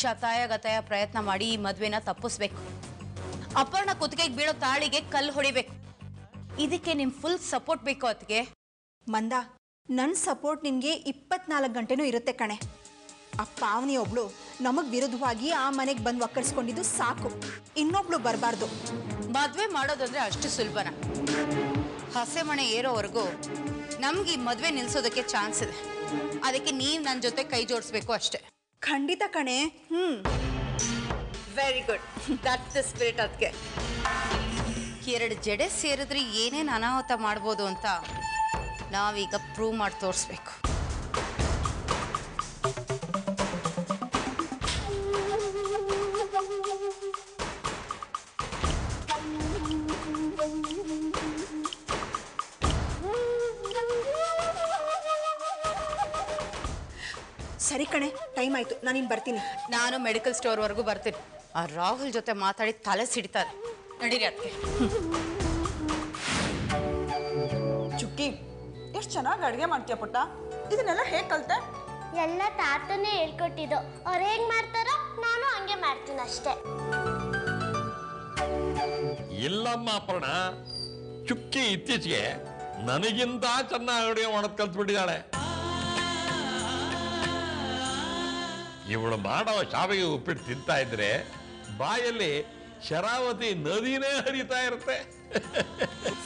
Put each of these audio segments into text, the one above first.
ಶತಾಯಗತಾಯ ಪ್ರಯತ್ನ ಮಾಡಿ ಈ ಮದ್ವೆನ ತಪ್ಪಿಸ್ಬೇಕು. ಅಪರ್ಣ ಕುತ್ತಿಗೆಗೆ ಬೀಳೋ ತಾಳಿಗೆ ಕಲ್ಲು ಹೊಡಿಬೇಕು. ಇದಕ್ಕೆ ನಿಮ್ ಫುಲ್ ಸಪೋರ್ಟ್ ಬೇಕು. ಅದಕ್ಕೆ ಮಂದ, ನನ್ನ ಸಪೋರ್ಟ್ ನಿನಗೆ 24 ಗಂಟೆನೂ ಇರುತ್ತೆ ಕಣೆ. ಆ ಪಾವನಿ ಒಬ್ಳು ನಮಗೆ ವಿರುದ್ಧವಾಗಿ ಆ ಮನೆಗೆ ಬಂದು ಒಕ್ಕರ್ಸ್ಕೊಂಡಿದ್ದು ಸಾಕು, ಇನ್ನೊಬ್ಳು ಬರಬಾರ್ದು. ಮದ್ವೆ ಮಾಡೋದಂದ್ರೆ ಅಷ್ಟು ಸುಲಭನ? ಹಸೆ ಮಣೆ ಏರೋವರೆಗೂ ನಮ್ಗೆ ಈ ಮದ್ವೆ ನಿಲ್ಸೋದಕ್ಕೆ ಚಾನ್ಸ್ ಇದೆ. ಅದಕ್ಕೆ ನೀವ್ ನನ್ನ ಜೊತೆ ಕೈ ಜೋಡಿಸ್ಬೇಕು ಅಷ್ಟೇ. ಖಂಡಿತ ಕಣೆ. Very good, that's the spirit. ಅದಕ್ಕೆ 2 ಜಡೆ ಸೇರಿದ್ರೆ ಏನೇನು ಅನಾಹುತ ಮಾಡ್ಬೋದು ಅಂತ ನಾವೀಗ ಪ್ರೂವ್ ಮಾಡಿ ತೋರಿಸ್ಬೇಕು. ಸರಿ ಕಣೆ, ಟೈಮ್ ಆಯ್ತು, ನಾನಿನ್ ಬರ್ತೀನಿ. ನಾನು ಮೆಡಿಕಲ್ ಸ್ಟೋರ್ವರೆಗೂ ಬರ್ತೀನಿ. ಆ ರಾಹುಲ್ ಜೊತೆ ಮಾತಾಡಿ ತಲೆ ಸಿಡಿತಾರೆ. ನಡೀರಿ ಅದಕ್ಕೆ. ಚುಕ್ಕಿ, ಎಷ್ಟು ಚೆನ್ನಾಗಿ ಅಡುಗೆ ಮಾಡ್ತೀಯ ಪುಟ್ಟ. ಇದನ್ನೆಲ್ಲ ಹೇಗೆ ಕಲ್ತೆ? ಎಲ್ಲ ತಾತನೇ ಹೇಳ್ಕೊಟ್ಟಿದ್ದು. ಅವ್ರು ಹೇಗೆ ಮಾಡ್ತಾರೋ ನಾನು ಹಂಗೆ ಮಾಡ್ತೀನಿ ಅಷ್ಟೇ. ಇಲ್ಲಮ್ಮ ಅಪರ್ಣ, ಚುಕ್ಕಿ ಇತ್ತೀಚೆಗೆ ನನಗಿಂತ ಚೆನ್ನಾಗಿ ಅಡುಗೆ ಮಾಡೋದು ಕಲ್ತ್ಬಿಟ್ಟಿದ್ದಾಳೆ. ಇವಳು ಮಾಡೋ ಶಾವಿಗೆ ಉಪ್ಪಿಟ್ಟು ತಿಂತಾ ಇದ್ರೆ ಬಾಯಲ್ಲಿ ಶರಾವತಿ ನದಿನೇ ಹರಿತಾ ಇರುತ್ತೆ.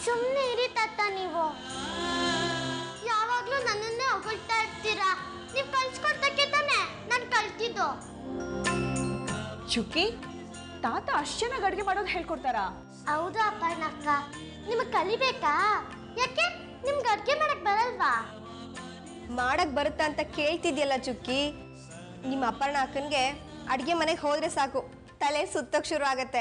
ಸುಮ್ಮನೆ ಇರಿ ತಾತ, ನೀವು ಯಾವಾಗ್ಲೂ ನನ್ನನ್ನೇ ಹೊಗಳ್ತಾ ಇರ್ತೀರಾ. ನೀವು ಕಲ್ಸ್ಕೊಡ್ತಕ್ಕೆ ತಾನೆ ನಾನು ಕಲ್ತಿದ್ದು. ಚುಕ್ಕಿ, ತಾತ ಅಷ್ಟು ಚೆನ್ನಾಗಿ ಅಡುಗೆ ಮಾಡೋದು ಹೇಳ್ಕೊಡ್ತಾರಾ? ಹೌದು ಅಪರ್ಣಕ್ಕ, ನಿಮಗೆ ಕಲಿಬೇಕಾ? ಯಾಕೆ ನಿಮ್ಗೆ ಅಡುಗೆ ಮಾಡಕ್ ಬರಲ್ವಾ? ಮಾಡಕ್ ಬರುತ್ತಾ ಅಂತ ಕೇಳ್ತಿದ್ಯಲ್ಲ ಚುಕ್ಕಿ. ನಿಮ್ಮ ಅಪರ್ಣ ಅಕ್ಕನ್ಗೆ ಅಡುಗೆ ಮನೆಗೆ ಹೋದ್ರೆ ಸಾಕು, ತಲೆ ಸುತ್ತಕ್ಕೆ ಶುರು ಆಗತ್ತೆ,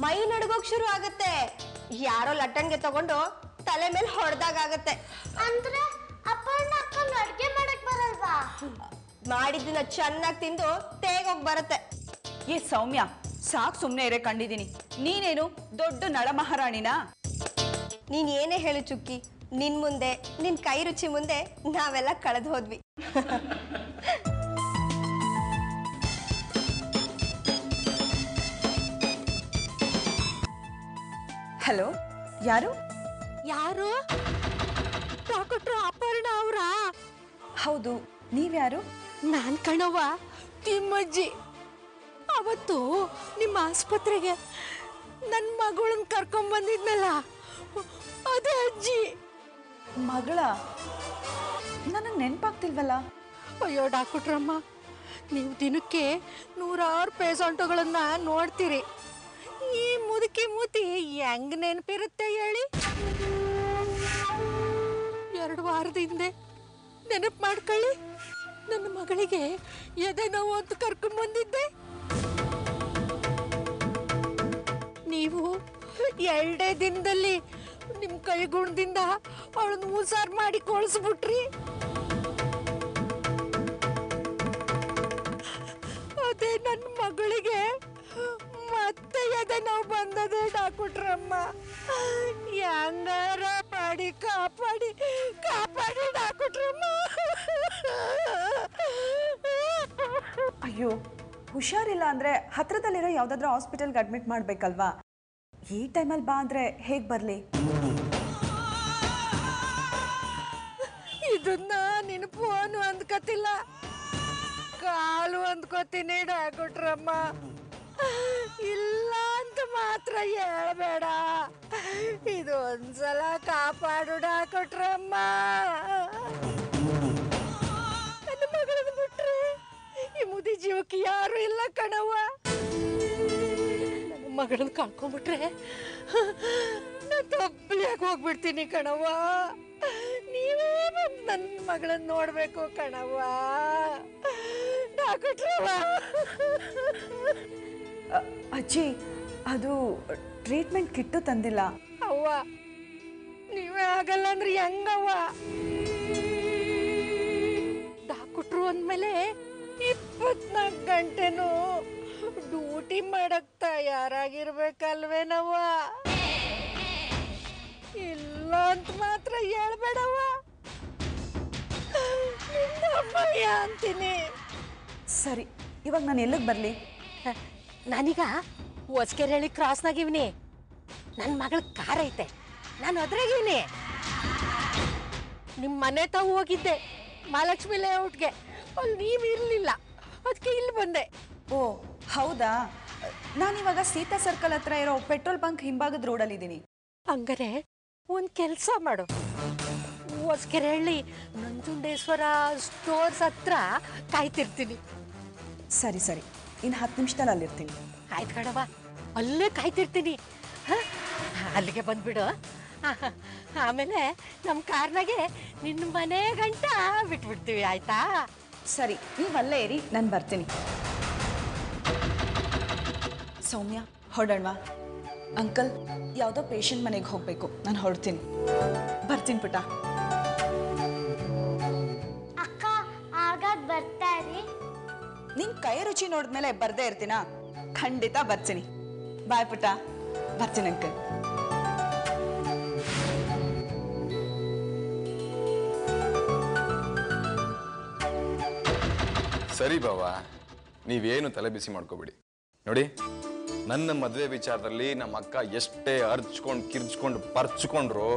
ಮೈ ನಡುಗೋಕ್ ಶುರು ಆಗತ್ತೆ, ಯಾರೋ ಲಟ್ಟಣ್ಗೆ ತಗೊಂಡು ತಲೆ ಮೇಲೆ ಹೊಡೆದಾಗತ್ತೆ. ಅಂದ್ರೆ ಅಪರ್ಣ ಅಕ್ಕಂಗೆ ಅಡುಗೆ ಮಾಡಕ್ ಬರಲ್ವಾ? ಮಾಡಿದ್ದನ್ನ ಚೆನ್ನಾಗಿ ತಿಂದು ತೇಗೋಗ್ ಬರುತ್ತೆ. ಏ ಸೌಮ್ಯ, ಸಾಕು, ಸುಮ್ಮನೆ ಇರೇ. ಕಂಡಿದ್ದೀನಿ, ನೀನೇನು ದೊಡ್ಡ ನಳಮಹಾರಾಣಿನಾ? ನೀನ್ ಏನೇ ಹೇಳು ಚುಕ್ಕಿ, ನಿನ್ ಮುಂದೆ, ನಿನ್ ಕೈ ರುಚಿ ಮುಂದೆ ನಾವೆಲ್ಲ ಕಳೆದು ಹೋದ್ವಿ. ಹಲೋ, ಯಾರು? ಯಾರು? ಡಾಕ್ಟ್ರು ಅಪರ್ಣ ಅವರಾ? ಹೌದು, ನೀವ್ಯಾರು? ನಾನ್ ಕಣವ್ವ, ತಿಮ್ಮಜ್ಜಿ. ಅವತ್ತು ನಿಮ್ಮ ಆಸ್ಪತ್ರೆಗೆ ನನ್ನ ಮಗಳನ್ನ ಕರ್ಕೊಂಡ್ಬಂದಿದ್ನಲ್ಲ, ಅದೇ ಅಜ್ಜಿ. ಮಗಳ? ನನಗೆ ನೆನಪಾಗ್ತಿಲ್ವಲ್ಲ. ಅಯ್ಯೋ ಡಾಕ್ಟ್ರಮ್ಮ, ನೀವು ದಿನಕ್ಕೆ 100 ಪೇಷಂಟುಗಳನ್ನ ನೋಡ್ತೀರಿ. ಈ ಮುದುಕಿ ಮೂತಿ ಹೆಂಗ್ ನೆನಪಿರುತ್ತೆ ಹೇಳಿ? 2 ವಾರದ ಹಿಂದೆ ನೆನಪು ಮಾಡ್ಕೊಳ್ಳಿ, ನನ್ನ ಮಗಳಿಗೆ ಎದೆ ನೋವು ಅಂತ ಕರ್ಕೊಂಡ್ಬಂದಿದ್ದೆ. ನೀವು 2 ದಿನದಲ್ಲಿ ನಿಮ್ಮ ಕೈಗುಣದಿಂದ ಅವಳನ್ನ ಮೂಸಾರ್ ಮಾಡಿ ಕಳಿಸ್ಬಿಟ್ರಿ. ಅದೇ ನನ್ನ ಮಗಳಿಗೆ ಮತ್ತೆ ಎದೆ ನೋವು ಬಂದದೆ ಡಾಕ್ಟ್ರಮ್ಮ. ಹೆಂಗಾರ ಮಾಡಿ ಕಾಪಾಡಿ ಡಾಕ್ಟ್ರಮ್ಮ. ಅಯ್ಯೋ, ಹುಷಾರಿಲ್ಲ ಅಂದ್ರೆ ಹತ್ರದಲ್ಲಿರೋ ಯಾವ್ದಾದ್ರೂ ಹಾಸ್ಪಿಟಲ್ಗೆ ಅಡ್ಮಿಟ್ ಮಾಡ್ಬೇಕಲ್ವಾ? ಈ ಟೈಮಲ್ಲಿ ಬಾ ಅಂದ್ರೆ ಹೇಗೆ ಬರಲಿ? ಇದನ್ನ ನಿನ್ನ ಫೋನು ಅಂದ್ಕೋತಿಲ್ಲ, ಕಾಲು ಅಂದ್ಕೋತೀನಿ ಡಾಕ್ಟ್ರಮ್ಮ. ಇಲ್ಲ ಅಂತ ಮಾತ್ರ ಹೇಳ್ಬೇಡ. ಇದು ಒಂದ್ಸಲ ಕಾಪಾಡು ಡಾಕ್ಟ್ರಮ್ಮ. ನನ್ನ ಮಗಳನ್ನ ಬಿಟ್ರೆ ಈ ಮುದಿ ಜೀವಕ್ಕೆ ಯಾರು ಇಲ್ಲ ಕಣವ್ವ. ನನ್ನ ಮಗಳನ್ನ ಕಳ್ಕೊಂಡ್ಬಿಟ್ರೆ ನಾನು ತಪ್ಪಲಿಯಾಗಿ ಹೋಗ್ಬಿಡ್ತೀನಿ ಕಣವ್ವ. ನೀವೇ ಬಂದು ನನ್ನ ಮಗಳನ್ನ ನೋಡ್ಬೇಕು ಕಣವ್ವ ಡಾಕ್ಟ್ರವ್ವ. ಅಜ್ಜಿ, ಅದು ಟ್ರೀಟ್ಮೆಂಟ್ ಕಿಟ್ಟು ತಂದಿಲ್ಲ. ಅವ್ವ, ನೀವೇ ಆಗಲ್ಲ ಅಂದ್ರೆ ಹೆಂಗವ್ವ? ಡಾಕ್ಟ್ರು ಅಂದ್ಮೇಲೆ 24 ಗಂಟೆನೂ ಡ್ಯೂಟಿ ಮಾಡಕ್ ತಯಾರಾಗಿರ್ಬೇಕಲ್ವೇನವ್ವ? ಇಲ್ಲ ಅಂತ ಮಾತ್ರ ಹೇಳ್ಬೇಡವ್ವ. ನಿನ್ನ ಅಮ್ಮಯ್ಯ ಅಂತೀನಿ. ಸರಿ, ಇವಾಗ ನಾನು ಎಲ್ಲಿಗೆ ಬರಲಿ? ನಾನೀಗ ಹೊಸ್ಕೆರೆಹಳ್ಳಿ ಕ್ರಾಸ್ನಾಗಿವ್ನಿ. ನನ್ನ ಮಗಳ ಕಾರ್ ಐತೆ, ನಾನು ಅದ್ರಾಗಿವ್ನಿ. ನಿಮ್ಮ ಮನೆ ತಾವು ಹೋಗಿದ್ದೆ ಮಹಾಲಕ್ಷ್ಮಿ ಲೇಔಟ್ಗೆ, ಅಲ್ಲಿ ನೀವು ಇರಲಿಲ್ಲ, ಅದಕ್ಕೆ ಇಲ್ಲಿ ಬಂದೆ. ಓ ಹೌದಾ, ನಾನಿವಾಗ ಸೀತಾ ಸರ್ಕಲ್ ಹತ್ರ ಇರೋ ಪೆಟ್ರೋಲ್ ಬಂಕ್ ಹಿಂಭಾಗದ ರೋಡಲ್ಲಿದ್ದೀನಿ. ಹಂಗಾರೆ ಒಂದು ಕೆಲಸ ಮಾಡು, ಹೊಸ್ಕೆರೆಹಳ್ಳಿ ನಂಜುಂಡೇಶ್ವರ ಸ್ಟೋರ್ಸ್ ಹತ್ರ ಕಾಯ್ತಿರ್ತೀನಿ. ಸರಿ ಸರಿ, ಇನ್ನು 10 ನಿಮಿಷದಲ್ಲಿ ಅಲ್ಲಿರ್ತೀನಿ. ಆಯ್ತು ಕಣವ, ಅಲ್ಲೇ ಕಾಯ್ತಿರ್ತೀನಿ. ಅಲ್ಲಿಗೆ ಬಂದ್ಬಿಡು. ಆಮೇಲೆ ನಮ್ಮ ಕಾರ್ನಾಗೆ ನಿನ್ನ ಮನೆ ಗಂಟ ಬಿಟ್ಬಿಡ್ತೀವಿ, ಆಯ್ತಾ? ಸರಿ, ನೀವು ಅಲ್ಲೇ ಇರಿ, ನಾನು ಬರ್ತೀನಿ. ಸೌಮ್ಯ, ಹೊರಡೋಣವಾ? ಅಂಕಲ್, ಯಾವುದೋ ಪೇಷಂಟ್ ಮನೆಗೆ ಹೋಗಬೇಕು, ನಾನು ಹೊರಡ್ತೀನಿ. ಬರ್ತೀನಿ ಪುಟ್ಟ. ಅಕ್ಕ ಆಗಾಗ ಬರ್ತಾ ಇರಿ. ನಿನ್ ಕೈ ರುಚಿ ನೋಡಿದ್ಮೇಲೆ ಬರ್ದೇ ಇರ್ತೀನಾ? ಖಂಡಿತ ಬರ್ತೀನಿ. ಬಾಯ್ ಪುಟ್ಟ, ಬರ್ತೀನಿ ಅಂಕಲ್. ಸರಿ ಬಾವ, ನೀವೇನು ತಲೆ ಬಿಸಿ ಮಾಡ್ಕೋಬಿಡಿ. ನೋಡಿ, ನನ್ನ ಮದುವೆ ವಿಚಾರದಲ್ಲಿ ನಮ್ಮ ಅಕ್ಕ ಎಷ್ಟೇ ಅರ್ಚ್ಕೊಂಡು ಕಿರ್ಚ್ಕೊಂಡು ಪರ್ಚ್ಕೊಂಡ್ರು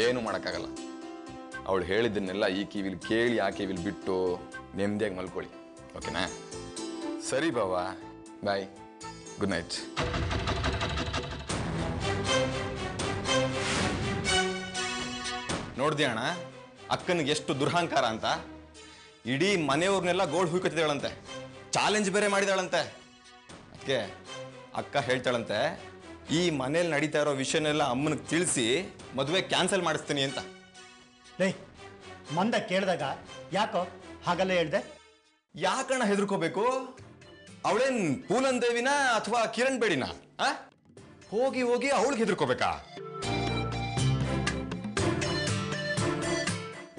ಏನು ಮಾಡೋಕ್ಕಾಗಲ್ಲ. ಅವಳು ಹೇಳಿದ್ದನ್ನೆಲ್ಲ ಈ ಕಿವಿಲಿ ಕೇಳಿ ಆ ಕಿವಿಲಿ ಬಿಟ್ಟು ನೆಮ್ಮದಿಯಾಗಿ ಮಲ್ಕೊಳ್ಳಿ, ಓಕೆನಾ? ಸರಿ ಬಾವ, ಬಾಯ್, ಗುಡ್ ನೈಟ್. ನೋಡ್ದೆ ಅಣ್ಣ, ಅಕ್ಕನಿಗೆ ಎಷ್ಟು ದುರಹಂಕಾರ ಅಂತ. ಇಡೀ ಮನೆಯವ್ರನ್ನೆಲ್ಲ ಗೋಳ್ ಹುಯ್ಕೊತಿದ್ದಾಳಂತೆ, ಚಾಲೆಂಜ್ ಬೇರೆ ಮಾಡಿದಾಳಂತೆ. ಅದಕ್ಕೆ ಅಕ್ಕ ಹೇಳ್ತಾಳಂತೆ, ಈ ಮನೇಲಿ ನಡೀತಾ ಇರೋ ವಿಷಯನೆಲ್ಲ ಅಮ್ಮನಿಗೆ ತಿಳಿಸಿ ಮದುವೆ ಕ್ಯಾನ್ಸಲ್ ಮಾಡಿಸ್ತೀನಿ ಅಂತ. ಲೇ, ಮಂದ ಕೇಳಿದಾಗ ಯಾಕೋ ಹಾಗಲ್ಲ ಹೇಳ್ದೆ? ಯಾಕಣ್ಣ ಹೆದರ್ಕೋಬೇಕು? ಅವಳೇನ್ ಪೂಲನ್ ದೇವಿನ ಅಥವಾ ಕಿರಣ್ ಬೇಡಿನ? ಹೋಗಿ ಹೋಗಿ ಅವಳಿಗೆ ಹೆದರ್ಕೋಬೇಕಾ?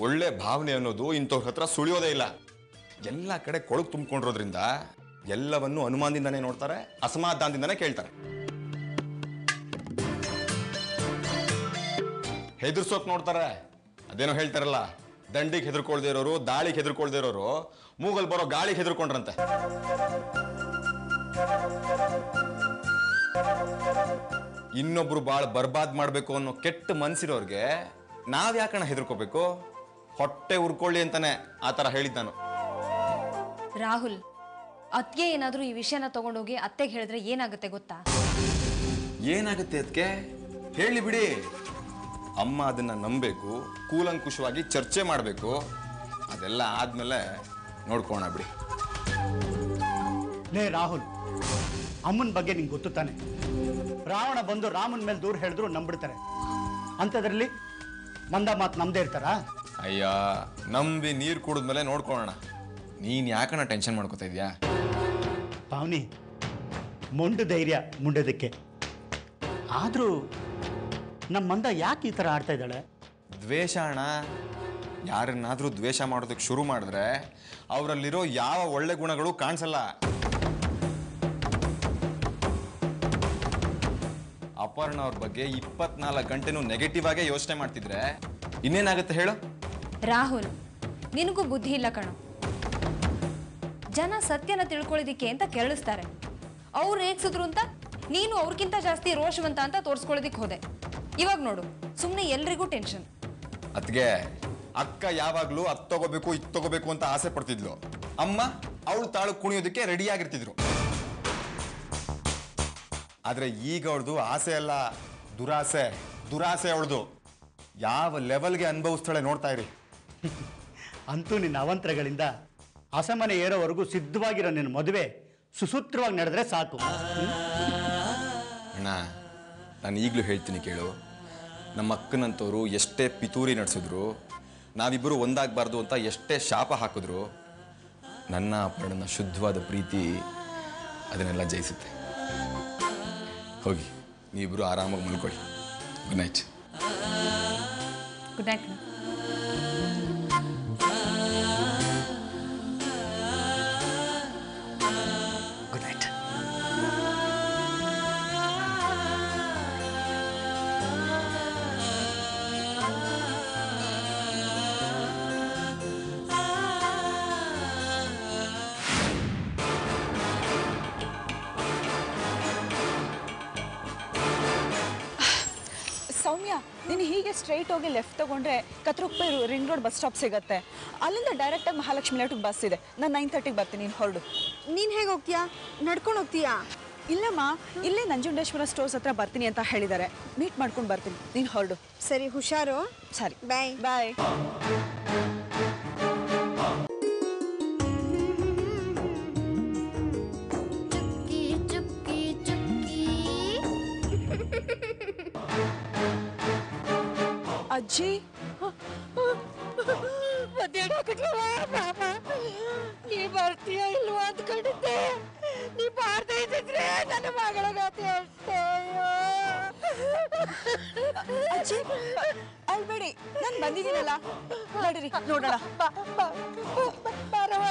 ಒಳ್ಳೆ ಭಾವನೆ ಅನ್ನೋದು ಇಂಥವ್ರ ಹತ್ರ ಸುಳಿಯೋದೇ ಇಲ್ಲ. ಎಲ್ಲ ಕಡೆ ಕೊಳಕು ತುಂಬಿಕೊಂಡಿರೋದ್ರಿಂದ ಎಲ್ಲವನ್ನೂ ಅನುಮಾನದಿಂದಾನೇ ನೋಡ್ತಾರೆ, ಅಸಮಾಧಾನದಿಂದಾನೇ ಕೇಳ್ತಾರೆ. ಹೆದರ್ಸೋಕ್ ನೋಡ್ತಾರೆ. ಅದೇನೋ ಹೇಳ್ತಾರಲ್ಲ, ದಂಡಿಗೆ ಹೆದರ್ಕೊಳ್ದೇ ಇರೋರು ದಾಳಿಗೆ ಹೆದರ್ಕೊಳ್ದೇ ಇರೋರು ಮೂಗಲ್ ಬರೋ ಗಾಳಿಗೆ ಹೆದರ್ಕೊಂಡ್ರಂತೆ. ಇನ್ನೊಬ್ರು ಬಾಳ್ ಬರ್ಬಾದ್ ಮಾಡ್ಬೇಕು ಅನ್ನೋ ಕೆಟ್ಟ ಮನ್ಸಿರೋರ್ಗೆ ನಾವ್ ಯಾಕಣ್ಣ ಹೆದರ್ಕೋಬೇಕು? ಹೊಟ್ಟೆ ಉರ್ಕೊಳ್ಳಿ ಅಂತಾನೆ ಆ ತರ ಹೇಳಿದ್ ನಾನು. ರಾಹುಲ್, ಅತ್ಗೆ ಏನಾದ್ರೂ ಈ ವಿಷಯನ ತಗೊಂಡೋಗಿ ಅತ್ತೆಗೆ ಹೇಳಿದ್ರೆ ಏನಾಗುತ್ತೆ ಗೊತ್ತಾ? ಏನಾಗುತ್ತೆ ಅದಕ್ಕೆ ಹೇಳಿ ಬಿಡಿ. ಅಮ್ಮ ಅದನ್ನ ನಂಬೇಕು, ಕೂಲಂಕುಷವಾಗಿ ಚರ್ಚೆ ಮಾಡಬೇಕು. ಅದೆಲ್ಲ ಆದ್ಮೇಲೆ ನೋಡ್ಕೋಣ ಬಿಡಿ. ಲೇ ರಾಹುಲ್, ಅಮ್ಮನ ಬಗ್ಗೆ ನಿಂಗೆ ಗೊತ್ತು ತಾನೆ. ರಾವಣ ಬಂದು ರಾಮನ ಮೇಲೆ ದೂರ ಹೇಳಿದ್ರು ನಂಬಿಡ್ತಾರೆ. ಅಂಥದ್ರಲ್ಲಿ ಮಂದ ಮಾತು ನಮ್ದೇ ಇರ್ತಾರಾ? ಅಯ್ಯ, ನಂಬಿ ನೀರು ಕುಡಿದ್ಮೇಲೆ ನೋಡ್ಕೊಳ್ಳೋಣ. ನೀನ್ ಯಾಕಣ್ಣ ಟೆನ್ಷನ್ ಮಾಡ್ಕೋತಾ ಇದೀಯಾ? ಪಾವನಿ, ಮೊಂಡು ಧೈರ್ಯ ಮುಂಡೋದಕ್ಕೆ. ಆದರೂ ನಮ್ಮ ಮಂದ ಯಾಕೆ ಈ ಥರ ಆಡ್ತಾ ಇದ್ದಾಳೆ? ದ್ವೇಷ ಅಣ್ಣ. ಯಾರನ್ನಾದ್ರೂ ದ್ವೇಷ ಮಾಡೋದಕ್ಕೆ ಶುರು ಮಾಡಿದ್ರೆ ಅವರಲ್ಲಿರೋ ಯಾವ ಒಳ್ಳೆ ಗುಣಗಳು ಕಾಣಿಸಲ್ಲ. ಅಪರ್ಣ ಅವ್ರ ಬಗ್ಗೆ 24 ಗಂಟೆನೂ ನೆಗೆಟಿವ್ ಆಗೇ ಯೋಚನೆ ಮಾಡ್ತಿದ್ರೆ ಇನ್ನೇನಾಗುತ್ತೆ ಹೇಳು? ರಾಹುಲ್, ನಿನಗೂ ಬುದ್ಧಿ ಇಲ್ಲ ಕಣೋ. ಜನ ಸತ್ಯನ ತಿಳ್ಕೊಳ್ಳೋದಿಕ್ಕೆ ಅಂತ ಕೆರಳಿಸ್ತಾರೆ. ಅವ್ರು ರೇಗ್ಸಿದ್ರು ಅಂತ ನೀನು ಅವ್ರಿಗಿಂತ ಜಾಸ್ತಿ ರೋಷವಂತ ಅಂತ ತೋರಿಸ್ಕೊಳ್ಳೋದಿಕ್ಕೆ ಹೋದೆ. ಇವಾಗ ನೋಡು, ಸುಮ್ಮನೆ ಎಲ್ರಿಗೂ ಟೆನ್ಷನ್. ಅದ್ಗೆ ಅಕ್ಕ ಯಾವಾಗ್ಲೂ ಅದ್ ತಗೋಬೇಕು ಇದ್ ತಗೋಬೇಕು ಅಂತ ಆಸೆ ಪಡ್ತಿದ್ಲು. ಅಮ್ಮ ಅವಳು ತಾಳು ಕುಣಿಯೋದಕ್ಕೆ ರೆಡಿ ಆಗಿರ್ತಿದ್ರು. ಆದ್ರೆ ಈಗ ಅವಳದು ಆಸೆ ಅಲ್ಲ, ದುರಾಸೆ. ದುರಾಸೆ ಅವಳದು. ಯಾವ ಲೆವೆಲ್ಗೆ ಅನುಭವಿಸ್ತಾಳೆ ನೋಡ್ತಾ ಇರಿ. ಅಂತೂ ನಿನ್ನ ಅವಂತರಗಳಿಂದ ಅಸಮನೆ ಏರೋವರೆಗೂ ಸಿದ್ಧವಾಗಿರೋ ನಿನ್ನ ಮದುವೆ ಸುಸೂತ್ರವಾಗಿ ನಡೆದ್ರೆ ಸಾಕು. ಅಣ್ಣ, ನಾನು ಈಗಲೂ ಹೇಳ್ತೀನಿ ಕೇಳು. ನಮ್ಮ ಅಕ್ಕನಂತವರು ಎಷ್ಟೇ ಪಿತೂರಿ ನಡೆಸಿದ್ರು, ನಾವಿಬ್ಬರು ಒಂದಾಗಬಾರ್ದು ಅಂತ ಎಷ್ಟೇ ಶಾಪ ಹಾಕಿದ್ರು, ನನ್ನ ಅಪರ್ಣನ ಶುದ್ಧವಾದ ಪ್ರೀತಿ ಅದನ್ನೆಲ್ಲ ಜಯಿಸುತ್ತೆ. ಹೋಗಿ ನೀವಿಬ್ಬರು ಆರಾಮಾಗಿ ಮಲ್ಕೊಳ್ಳಿ. Good night. Good night. Good night. ನೀನು ಹೀಗೆ ಸ್ಟ್ರೈಟ್ ಹೋಗಿ ಲೆಫ್ಟ್ ತಗೊಂಡ್ರೆ ಕತ್ರೂಪೆ ರಿಂಗ್ ರೋಡ್ ಬಸ್ ಸ್ಟಾಪ್ ಸಿಗುತ್ತೆ. ಅಲ್ಲಿಂದ ಡೈರೆಕ್ಟಾಗಿ ಮಹಾಲಕ್ಷ್ಮಿ ಲೇಔಟ್ಗೆ ಬಸ್ ಇದೆ. ನಾನು 9:30ಗೆ ಬರ್ತೀನಿ, ನೀನು ಹೊರಡು. ನೀನು ಹೇಗೆ ಹೋಗ್ತೀಯಾ? ನಡ್ಕೊಂಡು ಹೋಗ್ತೀಯಾ? ಇಲ್ಲಮ್ಮ, ಇಲ್ಲೇ ನಂಜುಂಡೇಶ್ವರ ಸ್ಟೋರ್ಸ್ ಹತ್ರ ಬರ್ತೀನಿ ಅಂತ ಹೇಳಿದ್ದಾರೆ. ಮೀಟ್ ಮಾಡ್ಕೊಂಡು ಬರ್ತೀನಿ, ನೀನು ಹೊರಡು. ಸರಿ, ಹುಷಾರು. ಸರಿ, ಬಾಯ್ ಬಾಯ್. ಚುಕ್ಕಿ ಚುಕ್ಕಿ ಚುಕ್ಕಿ. ಅಜ್ಜಿ, ನೀ ಬರ್ತೀಯ ಇಲ್ವಾ ಅಂದ್ಕೊಂಡಿದ್ದೆ. ನೀ ಬಾರ್ದೇ ಇದ್ದಿದ್ರೆ ನನ್ನ ಮಗಳಿಗತ್ತೆ ಅಷ್ಟೇ. ಅಜ್ಜಿ ಅಳ್ಬೇಡಿ, ನಾನು ಬಂದಿದ್ದೀನಲ್ಲ, ನಡೀರಿ ನೋಡೋಣ. ಬರವ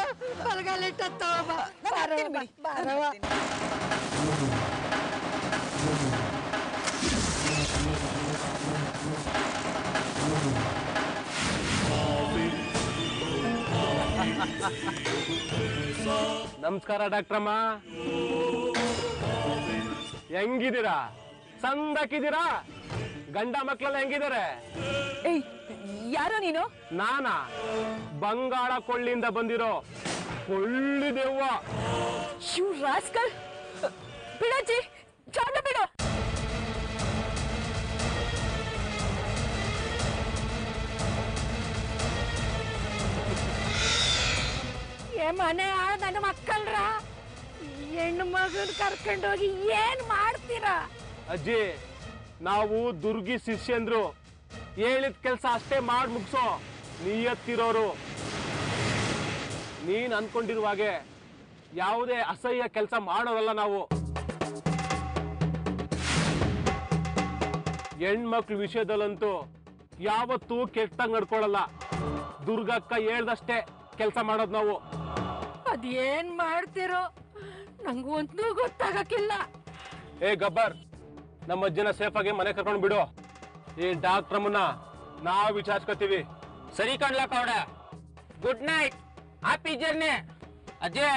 ಬಲಗಾಲಿಟ್ಟತ್ತವ ಬರವ. ನಮಸ್ಕಾರ ಡಾಕ್ಟ್ರಮ್ಮ, ಹೆಂಗಿದ್ದೀರಾ? ಸಂದಕ್ಕಿದ್ದೀರಾ? ಗಂಡ ಮಕ್ಕಳೆಲ್ಲ ಹೆಂಗಿದ್ದಾರೆ? ಏಯ್, ಯಾರೋ ನೀನು? ನಾನಾ? ಬಂಗಾಳ ಕೊಳ್ಳಿಂದ ಬಂದಿರೋ ಕೊಳ್ಳಿ ದೆವ್ವ. ಯು ರಾಸ್ಕಲ್, ಬಿಡಜ್ಜಿ, ಜಾಗ ಬಿಡು. ಮನೆ ನನ್ನ ಮಕ್ಕಳ್ರ ಹೆಣ್ಣು ಮಗನ್ ಕರ್ಕೊಂಡೋಗಿ ಏನ್ ಮಾಡ್ತೀರಾ? ಅಜ್ಜಿ, ನಾವು ದುರ್ಗಿ ಶಿಷ್ಯಂದ್ರು, ಹೇಳಿದ ಕೆಲಸ ಅಷ್ಟೇ ಮಾಡಿ ಮುಗಿಸೋ ನಿಯತ್ತಿರೋರು. ನೀನ್ ಅನ್ಕೊಂಡಿರುವಾಗೆ ಯಾವುದೇ ಅಸಹ್ಯ ಕೆಲಸ ಮಾಡೋದಲ್ಲ ನಾವು. ಹೆಣ್ಮಕ್ಳ ವಿಷಯದಲ್ಲಂತೂ ಯಾವತ್ತೂ ಕೆಟ್ಟಂಗ್ ನಡ್ಕೊಳಲ್ಲ. ದುರ್ಗಕ್ಕ ಹೇಳ್ದಷ್ಟೇ ಕೆಲಸ ಮಾಡೋದು ನಾವು. ಅದೇನ್ ಮಾಡ್ತಿರೋ ನಂಗೂ ಒಂದು ಗೊತ್ತಾಗಕ್ಕಿಲ್ಲ. ಏ ಗಬ್ಬರ್, ನಮ್ಮ ಅಜ್ಜನ ಸೇಫ್ ಆಗಿ ಮನೆ ಕರ್ಕೊಂಡು ಬಿಡು. ಈ ಡಾಕ್ಟ್ರಮ್ಮನ್ನ ನಾವು ವಿಚಾರಿಸ್ಕೊತೀವಿ. ಸರಿ ಕಣ್ಲಕ್ಕ ಅವಡ. Good night, happy journey. ಅಜ್ಜೆ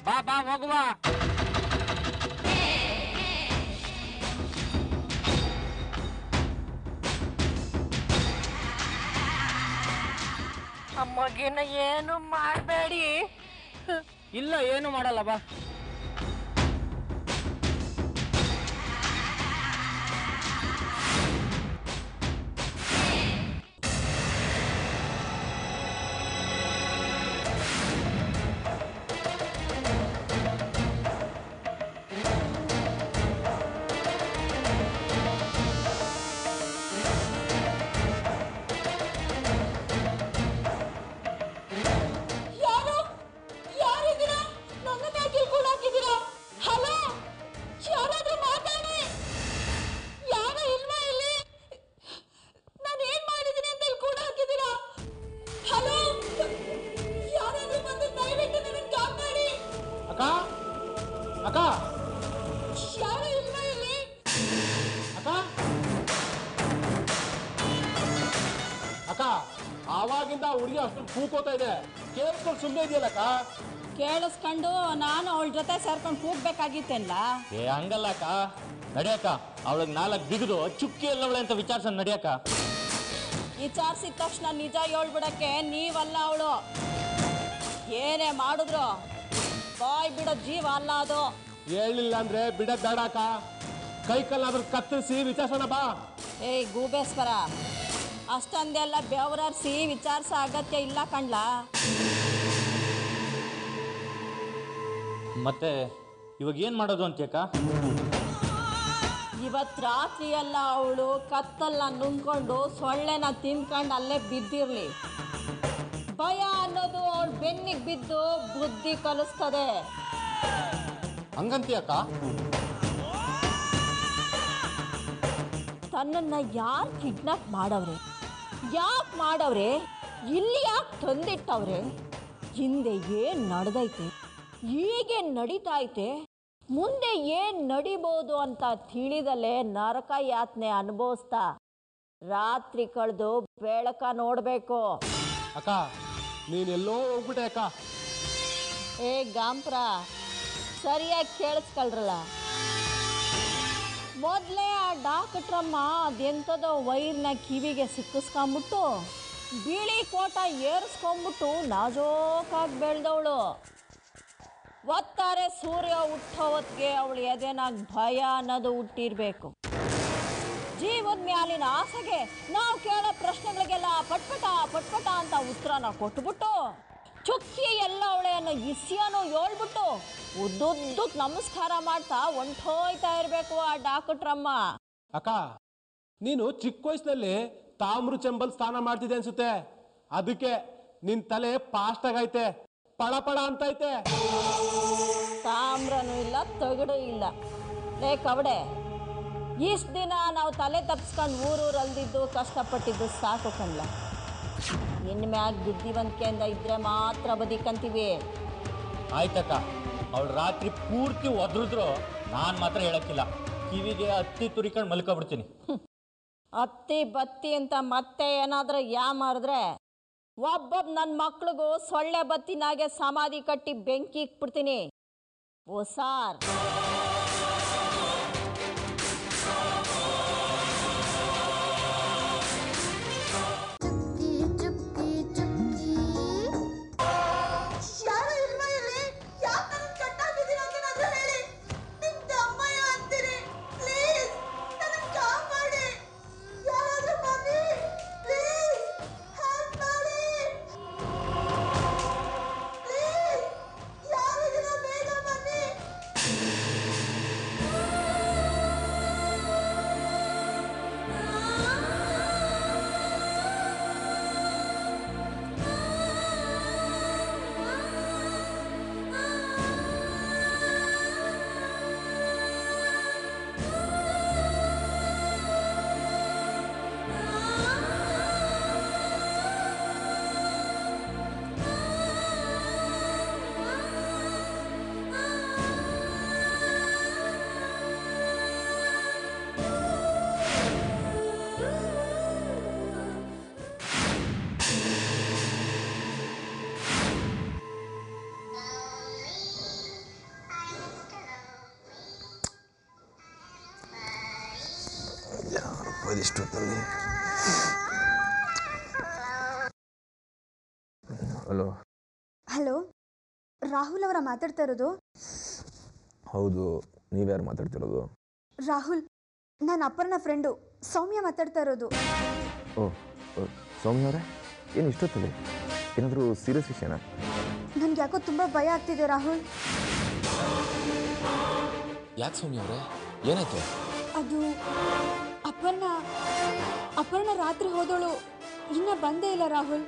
ಬಾ ಬಾ ಹೋಗುವ. ಅಮ್ಮಗಿನ ಏನು ಮಾಡಬೇಡಿ. ಇಲ್ಲ, ಏನು ಮಾಡಲ್ಲ ಬಾ. ಆವಾಗಿಂದ ಹುಡುಗಿ ಅಷ್ಟು ಕೂಕೋತಾ ಇದೆ, ಕೇಳಿಸ್ಕೊಂಡು ಸುಮ್ಮನೆ ಇದೆಯಲ್ಲಕ್ಕ? ಕೇಳಿಸ್ಕೊಂಡು ನಾನು ಅವಳ ಜೊತೆ ಸೇರ್ಕೊಂಡು ಕೂಗ್ಬೇಕಾಗಿತ್ತೇನಲ್ಲ. ಏ ಹಂಗಲ್ಲಕ್ಕ, ನಡಿಯಕ್ಕ. ಅವಳಿಗೆ 4 ಬಿಗಿದು ಚುಕ್ಕಿ ಎಲ್ಲವಳೆ ಅಂತ ವಿಚಾರಿಸ ನಡಿಯಕ್ಕ. ವಿಚಾರಿಸಿದ ತಕ್ಷಣ ನಿಜ ಹೇಳ್ಬಿಡಕ್ಕೆ ನೀವಲ್ಲ ಅವಳು. ಏನೇ ಮಾಡಿದ್ರು ಬಾಯ್ ಬಿಡೋ ಜೀವ ಅಲ್ಲ ಅದು. ಹೇಳಿಲ್ಲ ಅಂದ್ರೆ ಬಿಡದ್ ಬೇಡಕ್ಕ, ಕೈ ಕಲ್ಲಾದ್ರೂ ಕತ್ತರಿಸಿ ವಿಚಾರಿಸೋಣ ಬಾ. ಏಯ್ ಗೂಬೇಸ್ವರ, ಅಷ್ಟೊಂದೆಲ್ಲ ಬೆವರರ್ಸಿ ವಿಚಾರಿಸೋ ಅಗತ್ಯ ಇಲ್ಲ ಕಣ್ಲ. ಮತ್ತೆ ಇವಾಗ ಏನ್ ಮಾಡೋದು ಅಂತ್ಯಕ್ಕ? ಇವತ್ತು ರಾತ್ರಿ ಎಲ್ಲ ಅವಳು ಕತ್ತಲ್ಲ ನುಂಗ್ಕೊಂಡು ಸೊಳ್ಳೆನ ತಿನ್ಕೊಂಡು ಅಲ್ಲೇ ಬಿದ್ದಿರ್ಲಿ. ಭಯ ಅನ್ನೋದು ಅವಳ ಬೆನ್ನಿಗೆ ಬಿದ್ದು ಬುದ್ಧಿ ಕಲಿಸ್ತದೆ. ಹಂಗಂತೀಯಕ್ಕ? ತನ್ನನ್ನ ಯಾರು ಕಿಡ್ನಾಪ್ ಮಾಡವ್ರೆ, ಯಾಕೆ ಮಾಡವ್ರೆ, ಇಲ್ಲಿ ಯಾಕೆ ತಂದಿಟ್ಟವ್ರೆ, ಹಿಂದೆ ಏನು ನಡೆದೈತೆ, ಈಗೇನು ನಡೀತಾ ಐತೆ, ಮುಂದೆ ಏನು ನಡಿಬೋದು ಅಂತ ತಿಳಿದಲ್ಲೇ ನರಕ ಯಾತನೆ ಅನುಭವಿಸ್ತಾ ರಾತ್ರಿ ಕಳೆದು ಬೆಳಕ ನೋಡಬೇಕು. ಅಕ್ಕ, ನೀನೆಲ್ಲೋ ಹೋಗ್ಬಿಟ್ಟೆ ಅಕ್ಕ. ಏ ಗಾಂಪ್ರ, ಸರಿಯಾಗಿ ಕೇಳಿಸ್ಕೊಳ್ರಲ್ಲ. ಮೊದಲೇ ಆ ಡಾಕ್ಟ್ರಮ್ಮ ಅದೆಂಥದೋ ವೈರ್ನ ಕಿವಿಗೆ ಸಿಕ್ಕಿಸ್ಕೊಂಬಿಟ್ಟು ಬಿಳಿ ಕೋಟ ಏರಿಸ್ಕೊಂಬಿಟ್ಟು ನಾಜೂಕಾಗಿ ಬೆಳೆದವಳು. ಒತ್ತಾರೆ ಸೂರ್ಯ ಹುಟ್ಟೋ ಹೊತ್ತಿಗೆ ಅವಳು ಎದೆನಾಗ ಭಯ ಅನ್ನೋದು ಹುಟ್ಟಿರ್ಬೇಕು. ಜೀವದ ಮ್ಯಾಲಿನ ಆಸೆಗೆ ನಾವು ಕೇಳೋ ಪ್ರಶ್ನೆಗಳಿಗೆಲ್ಲ ಪಟ್ಪಟ ಪಟ್ಪಟ ಅಂತ ಉತ್ತರನ ಕೊಟ್ಬಿಟ್ಟು ಚುಕ್ಕಿ ಎಲ್ಲ ಅವಳೆ ಅನ್ನೋ ಇಸ್ಯಾನು ಹೇಳ್ಬಿಟ್ಟು ಉದ್ದುದ್ದಕ್ಕೆ ನಮಸ್ಕಾರ ಮಾಡ್ತಾ ಹೊಂಟೋಯ್ತಾ ಇರಬೇಕು ಆ ಡಾಕ್ಟ್ರಮ್ಮ. ಅಕ್ಕ, ನೀನು ಚಿಕ್ಕ ವಯಸ್ಸಿನಲ್ಲಿ ತಾಮ್ರ ಚೆಂಬಲ್ ಸ್ನಾನ ಮಾಡ್ತಿದ್ದೆ ಅನ್ಸುತ್ತೆ. ಅದಕ್ಕೆ ನಿನ್ ತಲೆ ಫಾಸ್ಟ್ ಆಗೈತೆ, ಪಳ ಪಳ ಅಂತೈತೆ. ತಾಮ್ರನೂ ಇಲ್ಲ, ತಗಡು ಇಲ್ಲ. ಲೇ ಕವಡೆ, ಇಷ್ಟು ದಿನ ನಾವು ತಲೆ ತಪ್ಪಿಸ್ಕೊಂಡು ಊರೂರಲ್ದಿದ್ದು ಕಷ್ಟಪಟ್ಟಿದ್ದು ಸಾಕು ಕಣ್ಲ. ಇನ್ಮ್ಯಾಗ ಬುದ್ಧಿವಂತಿಕೆಯಿಂದ ಇದ್ರೆ ಮಾತ್ರ ಬದುಕಂತೀವಿ. ಆಯ್ತಕ್ಕ, ಅವಳು ರಾತ್ರಿ ಪೂರ್ತಿ ಒದ್ರಿದ್ರು ನಾನು ಮಾತ್ರ ಹೇಳಕ್ಕಿಲ್ಲ. ಕಿವಿಗೆ ಹತ್ತಿ ತುರಿಕೊಂಡು ಮಲ್ಕೊಬಿಡ್ತೀನಿ. ಅತ್ತಿ ಬತ್ತಿ ಅಂತ ಮತ್ತೆ ಏನಾದರೂ ಮಾರಿದ್ರೆ ಒಬ್ಬೊಬ್ಬ ನನ್ನ ಮಕ್ಳಿಗೂ ಸೊಳ್ಳೆ ಬತ್ತಿನಾಗೆ ಸಮಾಧಿ ಕಟ್ಟಿ ಬೆಂಕಿ ಇಕ್ಬಿಡ್ತೀನಿ. ಹುಷಾರ್. ಇಷ್ಟೊತ್ತಲ್ಲಿ ಹಲೋ ಹಲೋ, ರಾಹುಲ್ ಅವರ ಮಾತಾಡ್ತಾ ಇರೋದು? ಹೌದು, ನೀವ್ಯಾರು ಮಾತಾಡ್ತಿರೋದು? ರಾಹುಲ್, ನಾನು ಅಪರ್ಣ ಫ್ರೆಂಡು ಸೌಮ್ಯ ಮಾತಾಡ್ತಾ ಇರೋದು. ಓ ಸೌಮ್ಯ ಅವರೇ, ಏನು ಇಷ್ಟೊತ್ತಲ್ಲಿ? ಏನಾದರೂ ಸೀರಿಯಸ್ ವಿಷಯನಾ? ನನ್ಗೆ ಯಾಕೋ ತುಂಬ ಭಯ ಆಗ್ತಿದೆ ರಾಹುಲ್. ಯಾಕೆ ಸೌಮ್ಯ ಅವರೇ, ಏನಾಯ್ತು? ಅದು ಅಪರ್ಣ ರಾತ್ರಿ ಹೋದವಳು ಇನ್ನೂ ಬಂದೇ ಇಲ್ಲ ರಾಹುಲ್.